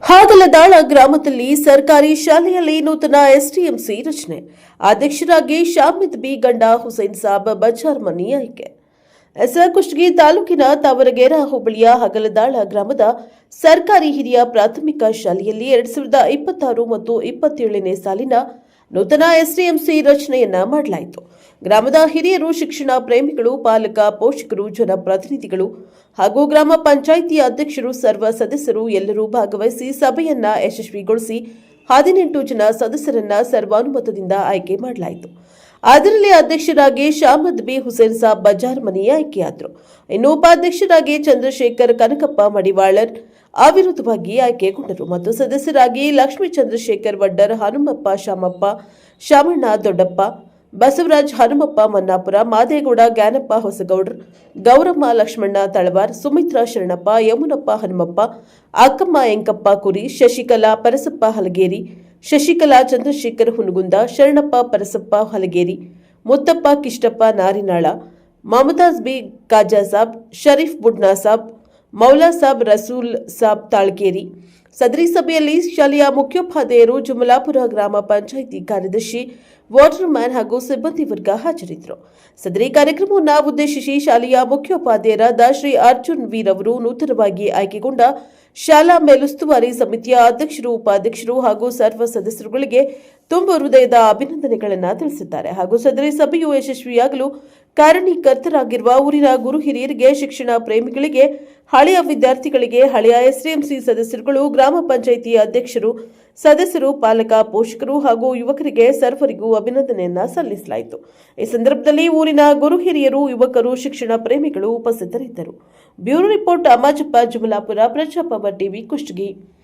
ಹಾಗಲದಾಳ ಗ್ರಾಮದಲ್ಲಿ ಸರ್ಕಾರಿ ಶಾಲೆಯಲ್ಲಿ ನೂತನ ಎಸ್ಟಿಎಂಸಿ ರಚನೆ. ಅಧ್ಯಕ್ಷರಾಗಿ ಶಾಮಿದ್ ಬಿ ಗಂಡ ಹುಸೇನ್ ಸಾಬ್ ಬಜಾರ್ ಮನಿ ಆಯ್ಕೆ. ಕುಷ್ಟಗಿ ತಾಲೂಕಿನ ತಾವರಗೇರ ಹೋಬಳಿಯ ಹಗಲದಾಳ ಗ್ರಾಮದ ಸರ್ಕಾರಿ ಹಿರಿಯ ಪ್ರಾಥಮಿಕ ಶಾಲೆಯಲ್ಲಿ 2026 ಮತ್ತು 27ನೇ ಸಾಲಿನ ನೂತನ ಎಸ್ಟಿಎಂಸಿ ರಚನೆಯನ್ನ ಮಾಡಲಾಯಿತು. ಗ್ರಾಮದ ಹಿರಿಯರು, ಶಿಕ್ಷಣ ಪ್ರೇಮಿಗಳು, ಪಾಲಕ, ಪೋಷಕರು, ಜನಪ್ರತಿನಿಧಿಗಳು ಹಾಗೂ ಗ್ರಾಮ ಪಂಚಾಯಿತಿ ಅಧ್ಯಕ್ಷರು, ಸರ್ವ ಸದಸ್ಯರು ಎಲ್ಲರೂ ಭಾಗವಹಿಸಿ ಸಭೆಯನ್ನ ಯಶಸ್ವಿಗೊಳಿಸಿ 18 ಜನ ಸದಸ್ಯರನ್ನ ಸರ್ವಾನುಮತದಿಂದ ಆಯ್ಕೆ ಮಾಡಲಾಯಿತು. ಅದರಲ್ಲಿ ಅಧ್ಯಕ್ಷರಾಗಿ ಶಾಮದ್ ಬಿ ಹುಸೇನ್ ಸಾಬ್ ಬಜಾರ್ ಮನಿ ಆಯ್ಕೆಯಾದರು. ಇನ್ನು ಉಪಾಧ್ಯಕ್ಷರಾಗಿ ಚಂದ್ರಶೇಖರ್ ಕನಕಪ್ಪ ಮಡಿವಾಳರ್ ಅವಿರೋಧವಾಗಿ ಆಯ್ಕೆಗೊಂಡರು ಮತ್ತು ಸದಸ್ಯರಾಗಿ ಲಕ್ಷ್ಮೀ ಚಂದ್ರಶೇಖರ್ ವಡ್ಡರ್, ಹನುಮಪ್ಪ ಶಾಮಪ್ಪ, ಶಾಮಣ್ಣ ದೊಡ್ಡಪ್ಪ, ಬಸವರಾಜ್ ಹನುಮಪ್ಪ ಮನ್ನಾಪುರ, ಮಾದೇಗೌಡ ಜ್ಞಾನಪ್ಪ ಹೊಸಗೌಡ್ರ, ಗೌರಮ್ಮ ಲಕ್ಷ್ಮಣ್ಣ ತಳವಾರ್, ಸುಮಿತ್ರಾ ಶರಣಪ್ಪ, ಯಮುನಪ್ಪ ಹನುಮಪ್ಪ, ಅಕ್ಕಮ್ಮ ಎಂಕಪ್ಪ ಕುರಿ, ಶಶಿಕಲಾ ಪರಸಪ್ಪ ಹಲಗೇರಿ, ಶಶಿಕಲಾ ಚಂದ್ರಶೇಖರ್ ಹುನಗುಂದ, ಶರಣಪ್ಪ ಪರಸಪ್ಪ ಹಲಗೇರಿ, ಮುತ್ತಪ್ಪ ಕಿಷ್ಟಪ್ಪ ನಾರಿನಾಳ, ಮಮತಾಜ್ ಬಿ ಕಾಜಾ ಸಾಬ್, ಶರೀಫ್ ಬುಡ್ನಾ ಸಾಬ್, ಮೌಲಾ ಸಾಬ್, ರಸೂಲ್ ಸಾಬ್ ತಾಳ್ಕೇರಿ. ಸದರಿ ಸಭೆಯಲ್ಲಿ ಶಾಲೆಯ ಮುಖ್ಯೋಪಾಧ್ಯಾಯರು, ಜುಮಲಾಪುರ ಗ್ರಾಮ ಪಂಚಾಯಿತಿ ಕಾರ್ಯದರ್ಶಿ, ವಾಟರ್ ಮ್ಯಾನ್ ಹಾಗೂ ಸಿಬ್ಬಂದಿ ವರ್ಗ ಹಾಜರಿದ್ದರು. ಸದರಿ ಕಾರ್ಯಕ್ರಮವನ್ನು ಉದ್ದೇಶಿಸಿ ಶಾಲೆಯ ಮುಖ್ಯೋಪಾಧ್ಯಾಯರಾದ ಶ್ರೀ ಅರ್ಜುನ್ ವೀರ್ ಅವರು ನೂತನವಾಗಿ ಆಯ್ಕೆಗೊಂಡ ಶಾಲಾ ಮೇಲುಸ್ತುವಾರಿ ಸಮಿತಿಯ ಅಧ್ಯಕ್ಷರು, ಉಪಾಧ್ಯಕ್ಷರು ಹಾಗೂ ಸರ್ವ ಸದಸ್ಯರುಗಳಿಗೆ ತುಂಬ ಹೃದಯದ ಅಭಿನಂದನೆಗಳನ್ನು ತಿಳಿಸಿದ್ದಾರೆ. ಹಾಗೂ ಸದರಿ ಸಭೆಯು ಯಶಸ್ವಿಯಾಗಲು ಕಾರಣೀಕರ್ತರಾಗಿರುವ ಊರಿನ ಗುರು ಹಿರಿಯರಿಗೆ, ಶಿಕ್ಷಣ ಪ್ರೇಮಿಗಳಿಗೆ, ಹಳೆಯ ವಿದ್ಯಾರ್ಥಿಗಳಿಗೆ, ಹಳೆಯ ಎಸ್ಡಿಎಂಸಿ ಸದಸ್ಯರುಗಳು, ಗ್ರಾಮ ಪಂಚಾಯಿತಿ ಅಧ್ಯಕ್ಷರು, ಸದಸ್ಯರು, ಪಾಲಕ, ಪೋಷಕರು ಹಾಗೂ ಯುವಕರಿಗೆ ಸರ್ವರಿಗೂ ಅಭಿನಂದನೆಯನ್ನ ಸಲ್ಲಿಸಲಾಯಿತು. ಈ ಸಂದರ್ಭದಲ್ಲಿ ಊರಿನ ಗುರು ಹಿರಿಯರು, ಯುವಕರು, ಶಿಕ್ಷಣ ಪ್ರೇಮಿಗಳು ಉಪಸ್ಥಿತರಿದ್ದರು. Bureau report Ammajappa, Jumalapura, Praja Power TV, Kushtagi.